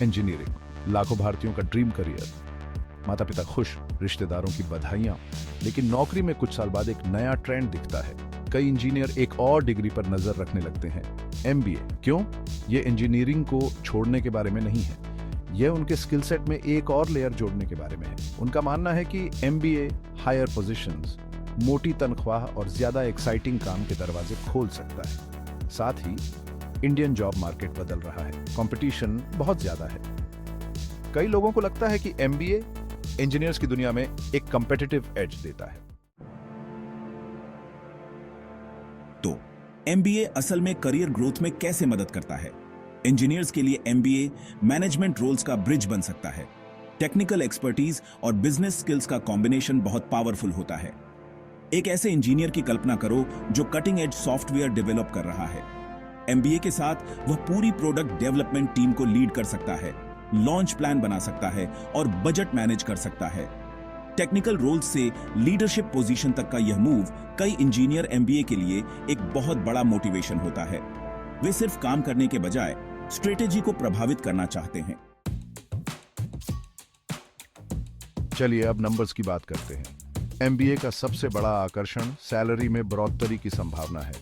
Engineering लाखों भारतीयों का ड्रीम करियर, माता पिता खुश, रिश्तेदारों की बधाइयां। लेकिन नौकरी में कुछ साल बाद एक नया ट्रेंड दिखता है। कई इंजीनियर एक और डिग्री पर नजर रखने लगते हैं, एमबीए। क्यों? ये इंजीनियरिंग को छोड़ने के बारे में नहीं है, यह उनके स्किल सेट में एक और लेयर जोड़ने के बारे में है। उनका मानना है कि एमबीए हायर पोजीशंस, मोटी तनख्वाह और ज्यादा एक्साइटिंग काम के दरवाजे खोल सकता है। साथ ही इंडियन जॉब मार्केट बदल रहा है, कंपटीशन बहुत ज्यादा है। कई लोगों को लगता है कि एमबीए इंजीनियर्स की दुनिया में एक कंपेटिटिव एज देता है। तो एमबीए असल में करियर ग्रोथ में कैसे मदद करता है? इंजीनियर्स के लिए एमबीए मैनेजमेंट रोल्स का ब्रिज बन सकता है। टेक्निकल एक्सपर्टीज और बिजनेस स्किल्स का कॉम्बिनेशन बहुत पावरफुल होता है। एक ऐसे इंजीनियर की कल्पना करो जो कटिंग एज सॉफ्टवेयर डेवलप कर रहा है। एमबीए के साथ वह पूरी प्रोडक्ट डेवलपमेंट टीम को लीड कर सकता है, लॉन्च प्लान बना सकता है और बजट मैनेज कर सकता है। टेक्निकल रोल्स से लीडरशिप पोजीशन तक का यह मूव कई इंजीनियर एमबीए के लिए एक बहुत बड़ा मोटिवेशन होता है। वे सिर्फ काम करने के बजाय स्ट्रेटेजी को प्रभावित करना चाहते हैं। चलिए अब नंबर्स की बात करते हैं। एमबीए का सबसे बड़ा आकर्षण सैलरी में बढ़ोतरी की संभावना है।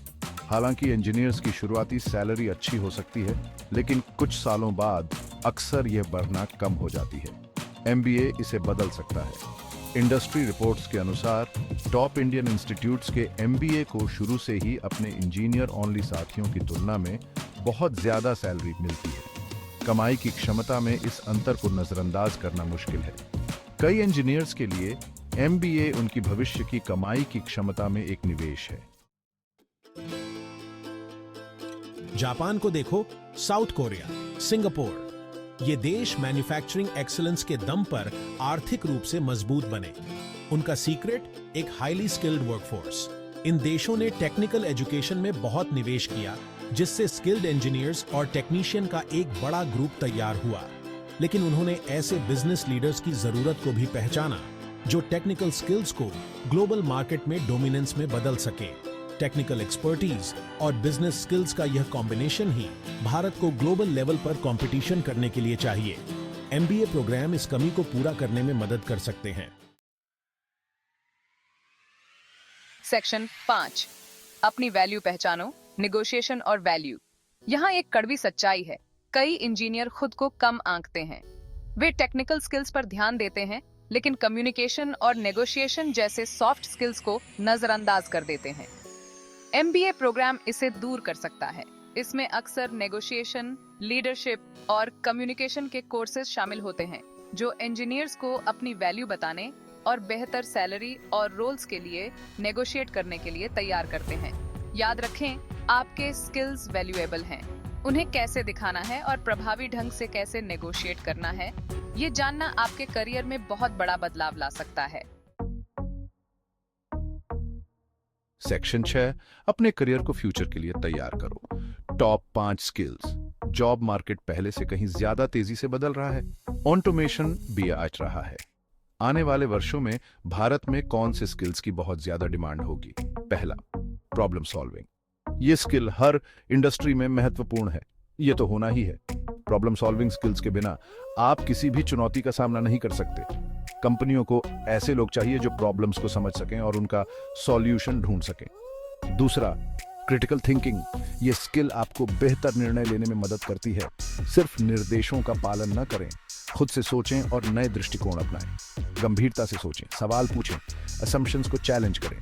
हालांकि इंजीनियर्स की शुरुआती सैलरी अच्छी हो सकती है, लेकिन कुछ सालों बाद अक्सर यह बढ़ना कम हो जाती है। एमबीए इसे बदल सकता है। इंडस्ट्री रिपोर्ट्स के अनुसार टॉप इंडियन इंस्टीट्यूट्स के एमबीए को शुरू से ही अपने इंजीनियर ओनली साथियों की तुलना में बहुत ज्यादा सैलरी मिलती है। कमाई की क्षमता में इस अंतर को नजरअंदाज करना मुश्किल है। कई इंजीनियर्स के लिए एमबीए उनकी भविष्य की कमाई की क्षमता में एक निवेश है। जापान को देखो, साउथ कोरिया, सिंगापुर, ये देश मैन्युफैक्चरिंग एक्सीलेंस के दम पर आर्थिक रूप से मजबूत बने। उनका सीक्रेट एक हाईली स्किल्ड वर्कफोर्स। इन देशों ने टेक्निकल एजुकेशन में बहुत निवेश किया, जिससे स्किल्ड इंजीनियर्स और टेक्नीशियन का एक बड़ा ग्रुप तैयार हुआ। लेकिन उन्होंने ऐसे बिजनेस लीडर्स की जरूरत को भी पहचाना जो टेक्निकल स्किल्स को ग्लोबल मार्केट में डोमिनेंस में बदल सके। टेक्निकल एक्सपर्टीज और बिजनेस स्किल्स का यह कॉम्बिनेशन ही भारत को ग्लोबल लेवल पर कंपटीशन करने के लिए चाहिए। एमबीए प्रोग्राम इस कमी को पूरा करने में मदद कर सकते हैं। सेक्शन 5, अपनी वैल्यू पहचानो, निगोशिएशन और वैल्यू। यहाँ एक कड़वी सच्चाई है, कई इंजीनियर खुद को कम आंकते हैं। वे टेक्निकल स्किल्स पर ध्यान देते हैं, लेकिन कम्युनिकेशन और नेगोशिएशन जैसे सॉफ्ट स्किल्स को नजरअंदाज कर देते हैं। एमबीए प्रोग्राम इसे दूर कर सकता है। इसमें अक्सर नेगोशिएशन, लीडरशिप और कम्युनिकेशन के कोर्सेज शामिल होते हैं, जो इंजीनियर्स को अपनी वैल्यू बताने और बेहतर सैलरी और रोल्स के लिए नेगोशिएट करने के लिए तैयार करते हैं। याद रखें, आपके स्किल्स वैल्यूएबल हैं। उन्हें कैसे दिखाना है और प्रभावी ढंग से कैसे नेगोशिएट करना है, ये जानना आपके करियर में बहुत बड़ा बदलाव ला सकता है। सेक्शन 6, अपने करियर को फ्यूचर के लिए तैयार करो। Top 5 skills. जॉब मार्केट पहले से कहीं ज्यादा तेजी से बदल रहा है। ऑटोमेशन भी आज रहा है। आने वाले वर्षों में भारत में कौन से स्किल्स की बहुत ज्यादा डिमांड होगी? पहला, प्रॉब्लम सॉल्विंग। ये स्किल हर इंडस्ट्री में महत्वपूर्ण है। ये तो होना ही है। प्रॉब्लम सॉल्विंग स्किल्स के बिना आप किसी भी चुनौती का सामना नहीं कर सकते। कंपनियों को ऐसे लोग चाहिए जो प्रॉब्लम्स को समझ सकें और उनका सॉल्यूशन ढूंढ सकें। दूसरा, क्रिटिकल थिंकिंग। ये स्किल आपको बेहतर निर्णय लेने में मदद करती है। सिर्फ निर्देशों का पालन न करें, खुद से सोचें और नए दृष्टिकोण अपनाएं। गंभीरता से सोचें, सवाल पूछें, असम्पशंस को चैलेंज करें।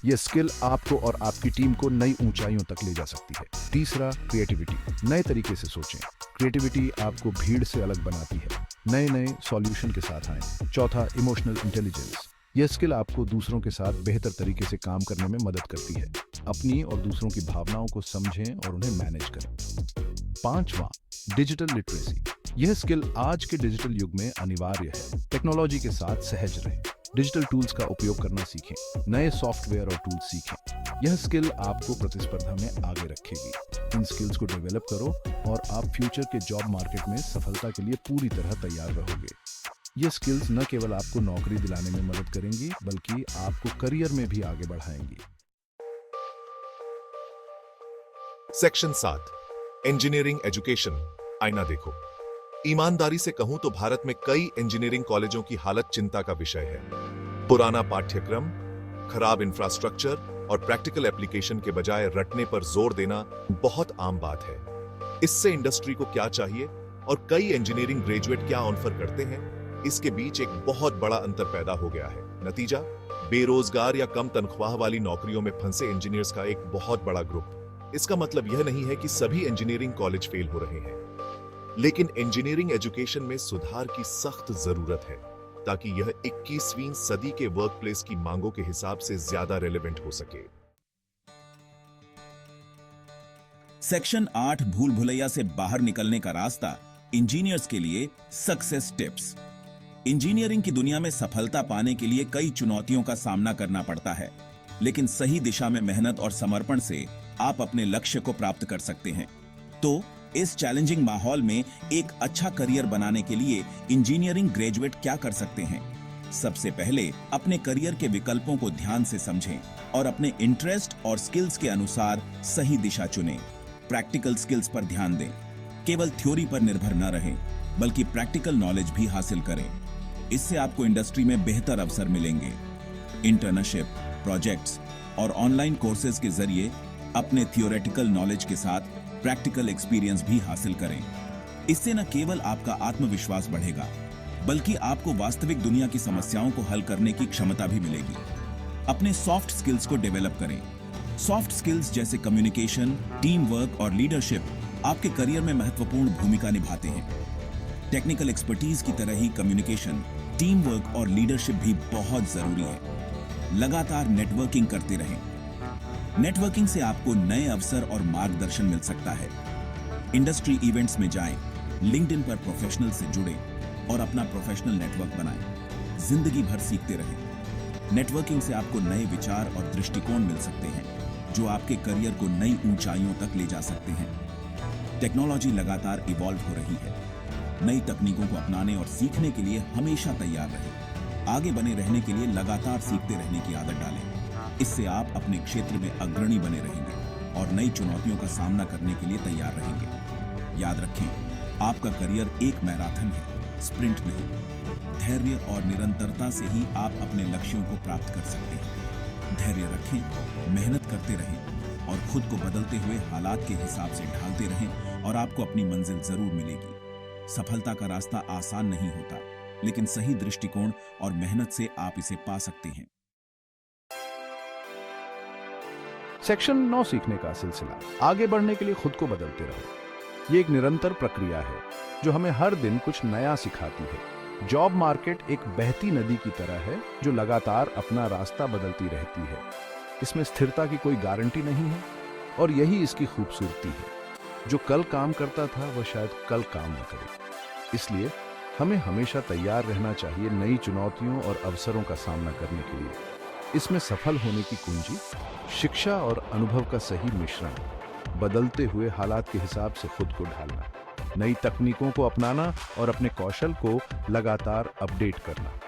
यह स्किल आपको और आपकी टीम को नई ऊंचाइयों तक ले जा सकती है। तीसरा, क्रिएटिविटी। नए तरीके से सोचें। क्रिएटिविटी आपको भीड़ से अलग बनाती है। नए नए सॉल्यूशन के साथ आएं। चौथा, इमोशनल इंटेलिजेंस। यह स्किल आपको दूसरों के साथ बेहतर तरीके से काम करने में मदद करती है। अपनी और दूसरों की भावनाओं को समझें और उन्हें मैनेज करें। पांचवा, डिजिटल लिटरेसी। यह स्किल आज के डिजिटल युग में अनिवार्य है। टेक्नोलॉजी के साथ सहज रहें। डिजिटल टूल्स का उपयोग करना सीखें। नए सॉफ्टवेयर और टूल्स सीखें। यह स्किल आपको प्रतिस्पर्धा में आगे रखेगी। इन स्किल्स को डेवलप करो और आप फ्यूचर के जॉब मार्केट में सफलता के लिए पूरी तरह तैयार रहोगे। ये स्किल्स न केवल आपको नौकरी दिलाने में मदद करेंगी, बल्कि आपको करियर में भी आगे बढ़ाएंगी। सेक्शन 7, इंजीनियरिंग एजुकेशन, आईना देखो। ईमानदारी से कहूं तो भारत में कई इंजीनियरिंग कॉलेजों की हालत चिंता का विषय है। पुराना पाठ्यक्रम, खराब इंफ्रास्ट्रक्चर और प्रैक्टिकल एप्लीकेशन के बजाय रटने पर जोर देना बहुत आम बात है। इससे इंडस्ट्री को क्या चाहिए और कई इंजीनियरिंग ग्रेजुएट क्या ऑफर करते हैं, इसके बीच एक बहुत बड़ा अंतर पैदा हो गया है। नतीजा, बेरोजगार या कम तनख्वाह वाली नौकरियों में फंसे इंजीनियर्स का एक बहुत बड़ा ग्रुप। इसका मतलब यह नहीं है कि सभी इंजीनियरिंग कॉलेज फेल हो रहे हैं, लेकिन इंजीनियरिंग एजुकेशन में सुधार की सख्त जरूरत है ताकि यह 21वीं सदी के वर्कप्लेस की मांगों के हिसाब से ज्यादा रेलेवेंट हो सके। सेक्शन 8 भूल भुलैया से बाहर निकलने का रास्ता इंजीनियर्स के लिए सक्सेस टिप्स। इंजीनियरिंग की दुनिया में सफलता पाने के लिए कई चुनौतियों का सामना करना पड़ता है, लेकिन सही दिशा में मेहनत और समर्पण से आप अपने लक्ष्य को प्राप्त कर सकते हैं। तो इस चैलेंजिंग माहौल में एक अच्छा करियर बनाने के लिए इंजीनियरिंग ग्रेजुएट क्या कर सकते हैं? सबसे पहले अपने करियर के विकल्पों को ध्यान से समझें और अपने इंटरेस्ट और स्किल्स के अनुसार सही दिशा चुनें। प्रैक्टिकल स्किल्स पर ध्यान दें। केवल थ्योरी पर निर्भर न रहें, बल्कि प्रैक्टिकल नॉलेज भी हासिल करें। इससे आपको इंडस्ट्री में बेहतर अवसर मिलेंगे। इंटर्नशिप, प्रोजेक्ट्स और ऑनलाइन कोर्सेज के जरिए अपने थियोरेटिकल नॉलेज के साथ प्रैक्टिकल एक्सपीरियंस भी हासिल करें। इससे न केवल आपका आत्मविश्वास बढ़ेगा, बल्कि आपको वास्तविक दुनिया की समस्याओं को हल करने की क्षमता भी मिलेगी। अपने सॉफ्ट स्किल्स को डेवलप करें। सॉफ्ट स्किल्स जैसे कम्युनिकेशन, टीम वर्क और लीडरशिप आपके करियर में महत्वपूर्ण भूमिका निभाते हैं। टेक्निकल एक्सपर्टीज की तरह ही कम्युनिकेशन, टीम वर्क और लीडरशिप भी बहुत जरूरी है। लगातार नेटवर्किंग करते रहें। नेटवर्किंग से आपको नए अवसर और मार्गदर्शन मिल सकता है। इंडस्ट्री इवेंट्स में जाएं, लिंक्डइन पर प्रोफेशनल से जुड़ें और अपना प्रोफेशनल नेटवर्क बनाएं। जिंदगी भर सीखते रहें। नेटवर्किंग से आपको नए विचार और दृष्टिकोण मिल सकते हैं, जो आपके करियर को नई ऊंचाइयों तक ले जा सकते हैं। टेक्नोलॉजी लगातार इवॉल्व हो रही है। नई तकनीकों को अपनाने और सीखने के लिए हमेशा तैयार रहें। आगे बने रहने के लिए लगातार सीखते रहने की आदत डालें। इससे आप अपने क्षेत्र में अग्रणी बने रहेंगे और नई चुनौतियों का सामना करने के लिए तैयार रहेंगे। याद रखें, आपका करियर एक मैराथन है, स्प्रिंट नहीं। धैर्य और निरंतरता से ही आप अपने लक्ष्यों को प्राप्त कर सकते हैं। धैर्य रखें, मेहनत करते रहें और खुद को बदलते हुए हालात के हिसाब से ढालते रहें और आपको अपनी मंजिल जरूर मिलेगी। सफलता का रास्ता आसान नहीं होता, लेकिन सही दृष्टिकोण और मेहनत से आप इसे पा सकते हैं। सेक्शन 9 सीखने का सिलसिला। आगे बढ़ने के लिए खुद को बदलते रहो। ये एक निरंतर प्रक्रिया है जो हमें हर दिन कुछ नया सिखाती है। जॉब मार्केट एक बहती नदी की तरह है जो लगातार अपना रास्ता बदलती रहती है। इसमें स्थिरता की कोई गारंटी नहीं है और यही इसकी खूबसूरती है। जो कल काम करता था वह शायद कल काम न करे। इसलिए हमें हमेशा तैयार रहना चाहिए नई चुनौतियों और अवसरों का सामना करने के लिए। इसमें सफल होने की कुंजी शिक्षा और अनुभव का सही मिश्रण, बदलते हुए हालात के हिसाब से खुद को ढालना, नई तकनीकों को अपनाना और अपने कौशल को लगातार अपडेट करना।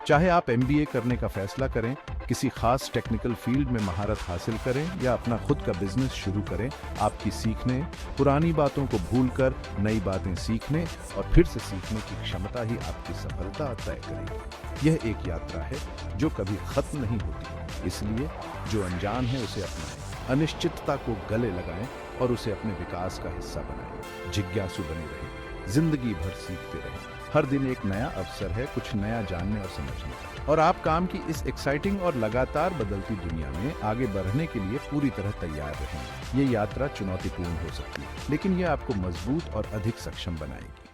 चाहे आप MBA करने का फैसला करें, किसी खास टेक्निकल फील्ड में महारत हासिल करें या अपना खुद का बिजनेस शुरू करें, आपकी सीखने, पुरानी बातों को भूलकर नई बातें सीखने और फिर से सीखने की क्षमता ही आपकी सफलता तय करेगी। यह एक यात्रा है जो कभी खत्म नहीं होती। इसलिए जो अनजान है उसे अपनाएं, अनिश्चितता को गले लगाएं और उसे अपने विकास का हिस्सा बनाएं। जिज्ञासु बने रहें, जिंदगी भर सीखते रहें। हर दिन एक नया अवसर है कुछ नया जानने और समझने का, और आप काम की इस एक्साइटिंग और लगातार बदलती दुनिया में आगे बढ़ने के लिए पूरी तरह तैयार रहें। ये यात्रा चुनौतीपूर्ण हो सकती है, लेकिन ये आपको मजबूत और अधिक सक्षम बनाएगी।